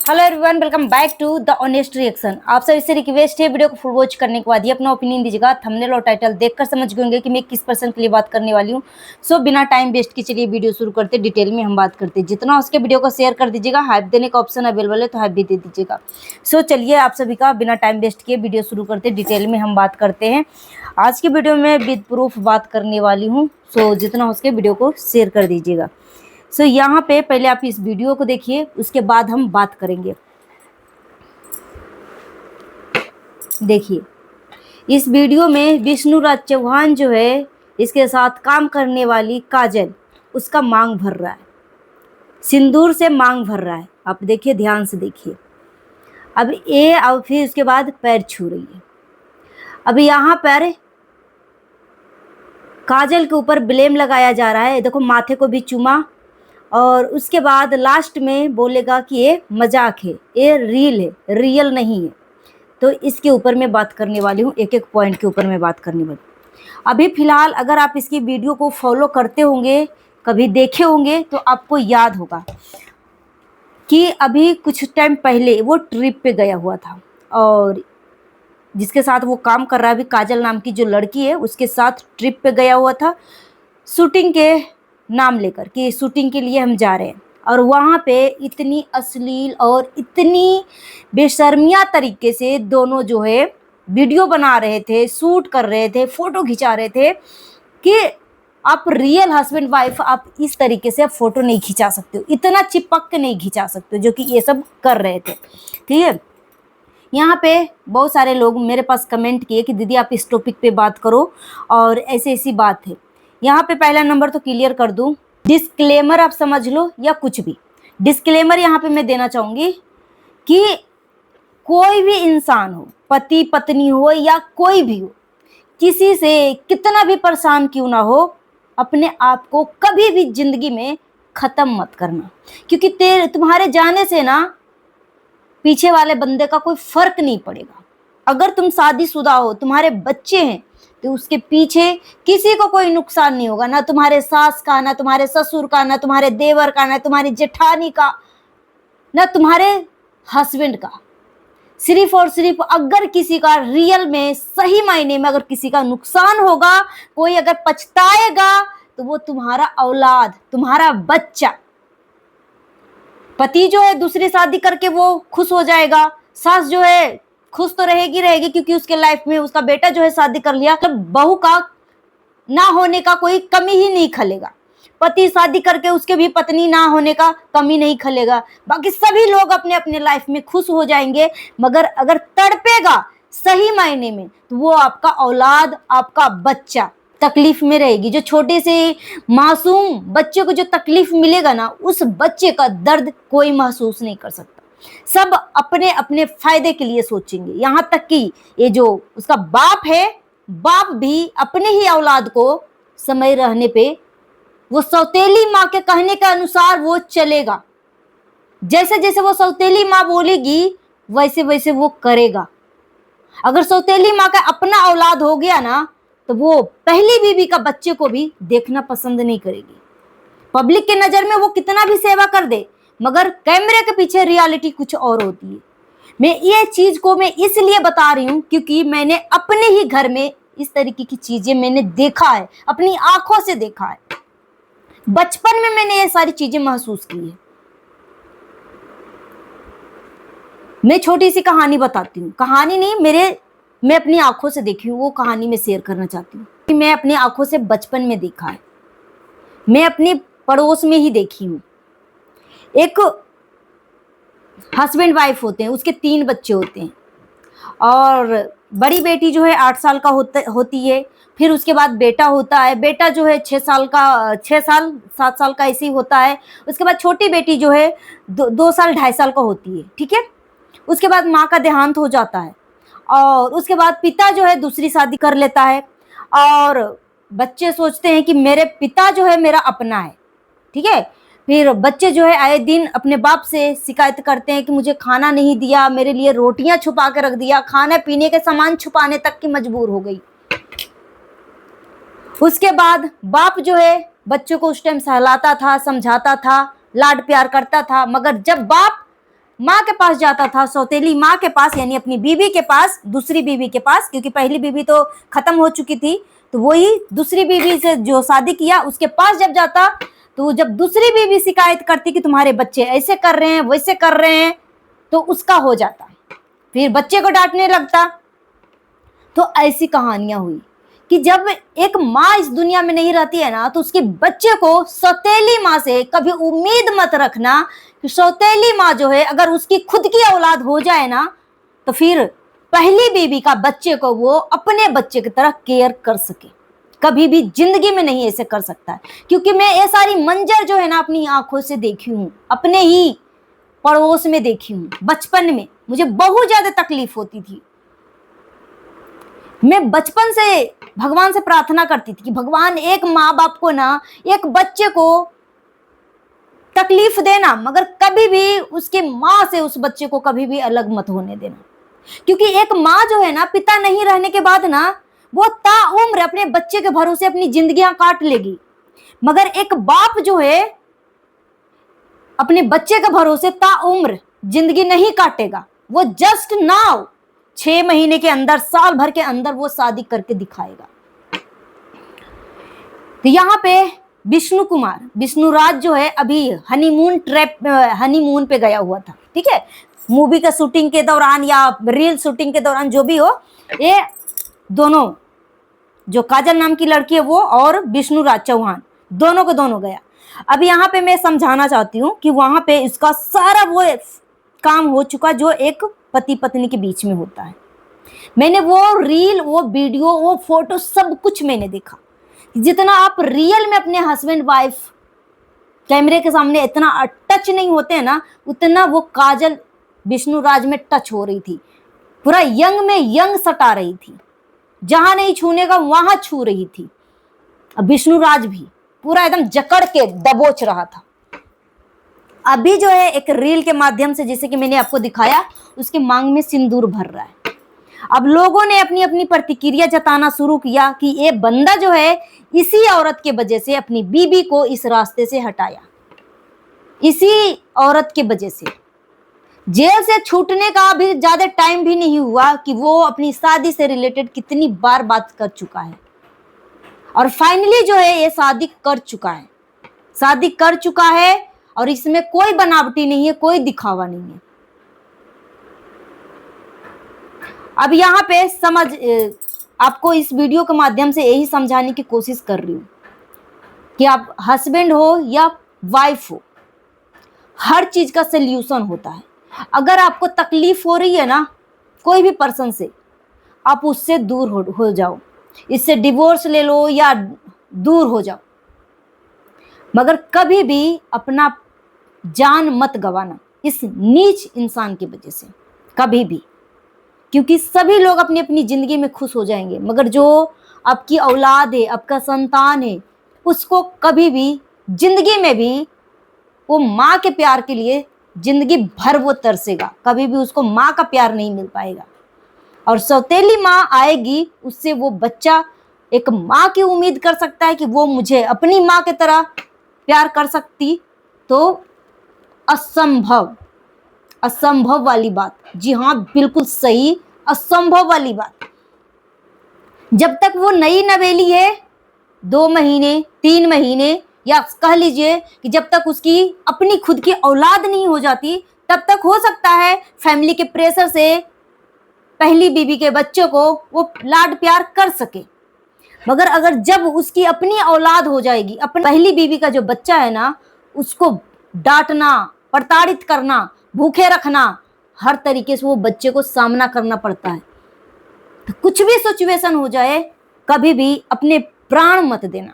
Hello everyone, welcome back to the honest reaction. आप सब इससे रिक्वेस्ट है वीडियो को फुल वॉच करने के बाद ये अपना ओपिनियन दीजिएगा। थंबनेल और टाइटल देखकर समझ गए होंगे कि मैं किस पर्सन के लिए बात करने वाली हूँ। सो बिना टाइम वेस्ट के चलिए वीडियो शुरू करते, डिटेल में हम बात करते हैं। जितना उसके वीडियो को शेयर कर दीजिएगा, हाइप देने का ऑप्शन अवेलेबल है तो हाइप भी दे दीजिएगा। सो चलिए आप सभी का बिना टाइम वेस्ट किए वीडियो शुरू करते, डिटेल में हम बात करते हैं। आज की वीडियो में विद प्रूफ बात करने वाली हूँ। सो जितना उसके वीडियो को शेयर कर दीजिएगा। सो यहाँ पे पहले आप इस वीडियो को देखिए, उसके बाद हम बात करेंगे। देखिए, इस वीडियो में विष्णुराज चौहान जो है, इसके साथ काम करने वाली काजल, उसका मांग भर रहा है, सिंदूर से मांग भर रहा है। आप देखिए, ध्यान से देखिए। अब ये अब फिर उसके बाद पैर छू रही है। अब यहाँ पर काजल के ऊपर ब्लेम लगाया जा रहा है। देखो, माथे को भी चूमा और उसके बाद लास्ट में बोलेगा कि ये मजाक है, ये रील है, रियल नहीं है। तो इसके ऊपर मैं बात करने वाली हूँ, एक एक पॉइंट के ऊपर मैं बात करने वाली हूँ। अभी फिलहाल अगर आप इसकी वीडियो को फॉलो करते होंगे, कभी देखे होंगे, तो आपको याद होगा कि अभी कुछ टाइम पहले वो ट्रिप पे गया हुआ था और जिसके साथ वो काम कर रहा है अभी, काजल नाम की जो लड़की है, उसके साथ ट्रिप पे गया हुआ था शूटिंग के नाम लेकर कि शूटिंग के लिए हम जा रहे हैं। और वहाँ पे इतनी अश्लील और इतनी बेशर्मिया तरीके से दोनों जो है वीडियो बना रहे थे, शूट कर रहे थे, फोटो खिंचा रहे थे कि आप रियल हस्बैंड वाइफ आप इस तरीके से फोटो नहीं खिंचा सकते हो, इतना चिपक के नहीं खिंचा सकते हो, जो कि ये सब कर रहे थे। ठीक है, यहाँ पे बहुत सारे लोग मेरे पास कमेंट किए कि दीदी आप इस टॉपिक पे बात करो और ऐसी ऐसी बात है। यहाँ पे पहला नंबर तो क्लियर कर दूं, डिस्क्लेमर आप समझ लो या कुछ भी, डिस्क्लेमर यहाँ पे मैं देना चाहूँगी कि कोई भी इंसान हो, पति पत्नी हो या कोई भी हो, किसी से कितना भी परेशान क्यों ना हो, अपने आप को कभी भी जिंदगी में ख़त्म मत करना। क्योंकि तुम्हारे जाने से ना पीछे वाले बंदे का कोई फर्क नहीं पड़ेगा। अगर तुम शादीशुदा हो, तुम्हारे बच्चे हैं, तो उसके पीछे किसी को कोई नुकसान नहीं होगा, ना तुम्हारे सास का, ना तुम्हारे ससुर का, ना तुम्हारे देवर का, ना तुम्हारी जेठानी का, ना तुम्हारे हस्बैंड का। सिर्फ और सिर्फ अगर किसी का रियल में सही मायने में अगर किसी का नुकसान होगा, कोई अगर पछताएगा, तो वो तुम्हारा औलाद, तुम्हारा बच्चा। पति जो है दूसरी शादी करके वो खुश हो जाएगा, सास जो है खुश तो रहेगी रहेगी क्योंकि उसके लाइफ में उसका बेटा जो है शादी कर लिया, तो बहू का ना होने का कोई कमी ही नहीं खलेगा। पति शादी करके उसके भी पत्नी ना होने का कमी नहीं खलेगा। बाकी सभी लोग अपने अपने लाइफ में खुश हो जाएंगे, मगर अगर तड़पेगा सही मायने में तो वो आपका औलाद, आपका बच्चा तकलीफ में रहेगी। जो छोटे से मासूम बच्चे को जो तकलीफ मिलेगा ना, उस बच्चे का दर्द कोई महसूस नहीं कर सकता। सब अपने अपने फायदे के लिए सोचेंगे। यहाँ तक कि ये जो उसका बाप है, बाप भी अपने ही औलाद को समय रहने पे वो सौतेली माँ के कहने के अनुसार वो चलेगा। जैसे जैसे वो सौतेली माँ बोलेगी वैसे वैसे वो करेगा। अगर सौतेली माँ का अपना औलाद हो गया ना, तो वो पहली बीवी का बच्चे को भी देखना पसंद नहीं करेगी। पब्लिक के नजर में वो कितना भी सेवा कर दे, मगर कैमरे के पीछे रियलिटी कुछ और होती है। मैं ये चीज को मैं इसलिए बता रही हूँ क्योंकि मैंने अपने ही घर में इस तरीके की चीजें मैंने देखा है, अपनी आंखों से देखा है। बचपन में मैंने ये सारी चीजें महसूस की है। मैं छोटी सी कहानी बताती हूँ, कहानी नहीं, मैं अपनी आंखों से देखी हूँ, वो कहानी में शेयर करना चाहती हूँ। मैं अपनी आंखों से बचपन में देखा है, मैं अपने पड़ोस में ही देखी हूँ। एक हस्बैंड वाइफ होते हैं, उसके 3 बच्चे होते हैं और बड़ी बेटी जो है 8 साल का होती है। फिर उसके बाद बेटा होता है, बेटा जो है 6 साल 7 साल का ऐसे ही होता है। उसके बाद छोटी बेटी जो है 2 साल 2.5 साल का होती है। ठीक है, उसके बाद माँ का देहांत हो जाता है और उसके बाद पिता जो है दूसरी शादी कर लेता है और बच्चे सोचते हैं कि मेरे पिता जो है मेरा अपना है। ठीक है, फिर बच्चे जो है आए दिन अपने बाप से शिकायत करते हैं कि मुझे खाना नहीं दिया, मेरे लिए रोटियां छुपा के रख दिया, खाने पीने के सामान छुपाने तक की मजबूर हो गई। उसके बाद बाप जो है बच्चों को उस टाइम सहलाता था, समझाता था, लाड प्यार करता था, मगर जब बाप माँ के पास जाता था, सौतेली माँ के पास, यानी अपनी बीवी के पास, दूसरी बीवी के पास, क्योंकि पहली बीवी तो खत्म हो चुकी थी, तो वही दूसरी बीवी से जो शादी किया उसके पास जब जाता, तो जब दूसरी बीवी शिकायत करती कि तुम्हारे बच्चे ऐसे कर रहे हैं, वैसे कर रहे हैं, तो उसका हो जाता, फिर बच्चे को डांटने लगता। तो ऐसी कहानियां हुई कि जब एक माँ इस दुनिया में नहीं रहती है ना, तो उसके बच्चे को सौतेली माँ से कभी उम्मीद मत रखना कि सौतेली माँ जो है अगर उसकी खुद की औलाद हो जाए ना, तो फिर पहली बीवी का बच्चे को वो अपने बच्चे की तरह केयर कर सके। कभी भी जिंदगी में नहीं ऐसे कर सकता है, क्योंकि मैं ये सारी मंजर जो है ना अपनी आंखों से देखी हूँ, अपने ही पड़ोस में देखी हूँ। बचपन में मुझे बहुत ज्यादा तकलीफ होती थी। मैं बचपन से भगवान से प्रार्थना करती थी कि भगवान एक माँ बाप को ना, एक बच्चे को तकलीफ देना, मगर कभी भी उसके माँ से उस बच्चे को कभी भी अलग मत होने देना। क्योंकि एक माँ जो है ना, पिता नहीं रहने के बाद ना, वो ताउम्र अपने बच्चे के भरोसे अपनी जिंदगियां काट लेगी, मगर एक बाप जो है अपने बच्चे के भरोसे ताउम्र जिंदगी नहीं काटेगा। वो जस्ट नाउ 6 महीने के अंदर, साल भर के अंदर वो शादी करके दिखाएगा। तो यहाँ पे विष्णु कुमार, विष्णुराज जो है अभी हनीमून पे गया हुआ था, ठीक है, मूवी का शूटिंग के दौरान या रील शूटिंग के दौरान, जो भी हो, ये दोनों, जो काजल नाम की लड़की है वो और विष्णुराज चौहान, दोनों को दोनों गया। अब यहाँ पे मैं समझाना चाहती हूँ कि वहां पे इसका सारा वो काम हो चुका जो एक पति पत्नी के बीच में होता है। मैंने वो रील, वो वीडियो, वो फोटो, सब कुछ मैंने देखा। जितना आप रियल में अपने हस्बैंड वाइफ कैमरे के सामने इतना टच नहीं होते हैं ना, उतना वो काजल विष्णुराज में टच हो रही थी। पूरा यंग में यंग सटा रही थी, जहां नहीं छूने का वहां छू रही थी। अब विष्णुराज भी पूरा एकदम जकड़ के दबोच रहा था। अभी जो है एक रील के माध्यम से, जैसे कि मैंने आपको दिखाया, उसके मांग में सिंदूर भर रहा है। अब लोगों ने अपनी अपनी प्रतिक्रिया जताना शुरू किया कि ये बंदा जो है इसी औरत के वजह से अपनी बीबी को इस रास्ते से हटाया, इसी औरत के वजह से। जेल से छूटने का अभी ज्यादा टाइम भी नहीं हुआ कि वो अपनी शादी से रिलेटेड कितनी बार बात कर चुका है, और फाइनली जो है ये शादी कर चुका है, शादी कर चुका है, और इसमें कोई बनावटी नहीं है, कोई दिखावा नहीं है। अब यहाँ पे आपको इस वीडियो के माध्यम से यही समझाने की कोशिश कर रही हूँ कि आप हस्बैंड हो या वाइफ हो, हर चीज का सल्यूशन होता है। अगर आपको तकलीफ हो रही है ना कोई भी पर्सन से, आप उससे दूर हो जाओ, इससे डिवोर्स ले लो या दूर हो जाओ, मगर कभी भी अपना जान मत गवाना इस नीच इंसान की वजह से, कभी भी। क्योंकि सभी लोग अपनी अपनी जिंदगी में खुश हो जाएंगे, मगर जो आपकी औलाद है, आपका संतान है, उसको कभी भी जिंदगी में भी वो माँ के प्यार के लिए जिंदगी भर वो तरसेगा, कभी भी उसको माँ का प्यार नहीं मिल पाएगा। और सौतेली माँ आएगी, उससे वो बच्चा एक माँ की उम्मीद कर सकता है कि वो मुझे अपनी माँ की तरह प्यार कर सकती, तो असंभव, असंभव वाली बात। जी हाँ, बिल्कुल सही, असंभव वाली बात। जब तक वो नई नवेली है, 2 महीने 3 महीने, या कह लीजिए कि जब तक उसकी अपनी खुद की औलाद नहीं हो जाती, तब तक हो सकता है फैमिली के प्रेशर से पहली बीवी के बच्चों को वो लाड प्यार कर सके। मगर अगर जब उसकी अपनी औलाद हो जाएगी, अपनी पहली बीवी का जो बच्चा है ना, उसको डांटना, प्रताड़ित करना, भूखे रखना, हर तरीके से वो बच्चे को सामना करना पड़ता है। तो कुछ भी सिचुएशन हो जाए, कभी भी अपने प्राण मत देना।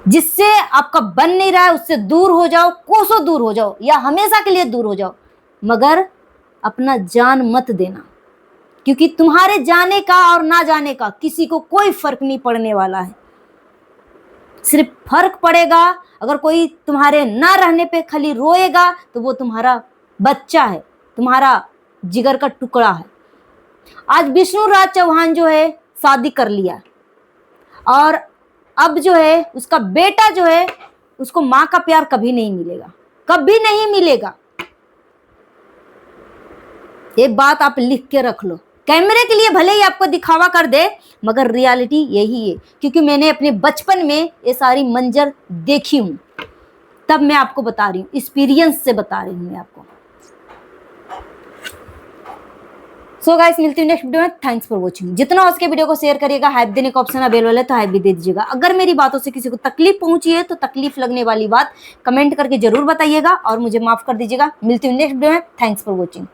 जिससे आपका बन नहीं रहा है उससे दूर हो जाओ, कोसों दूर हो जाओ, या हमेशा के लिए दूर हो जाओ, मगर अपना जान मत देना। क्योंकि तुम्हारे जाने का और ना जाने का किसी को कोई फर्क नहीं पड़ने वाला है। सिर्फ फर्क पड़ेगा अगर कोई तुम्हारे ना रहने पे खाली रोएगा, तो वो तुम्हारा बच्चा है, तुम्हारा जिगर का टुकड़ा है। आज विष्णुराज चौहान जो है शादी कर लिया, और अब जो है उसका बेटा जो है, उसको माँ का प्यार कभी नहीं मिलेगा, कभी नहीं मिलेगा। ये बात आप लिख के रख लो। कैमरे के लिए भले ही आपको दिखावा कर दे, मगर रियलिटी यही है, क्योंकि मैंने अपने बचपन में ये सारी मंजर देखी हूं, तब मैं आपको बता रही हूँ, एक्सपीरियंस से बता रही हूँ मैं आपको। सो गाइस, मिलती हूँ नेक्स्ट वीडियो में। Thanks for watching. जितना हो सके वीडियो को शेयर करिएगा। हाइप देने का ऑप्शन अवेलेबल है तो हाइप भी दे दीजिएगा। अगर मेरी बातों से किसी को तकलीफ पहुंची है तो तकलीफ लगने वाली बात कमेंट करके जरूर बताइएगा और मुझे माफ कर दीजिएगा। मिलती हूँ नेक्स्ट वीडियो में। Thanks for watching.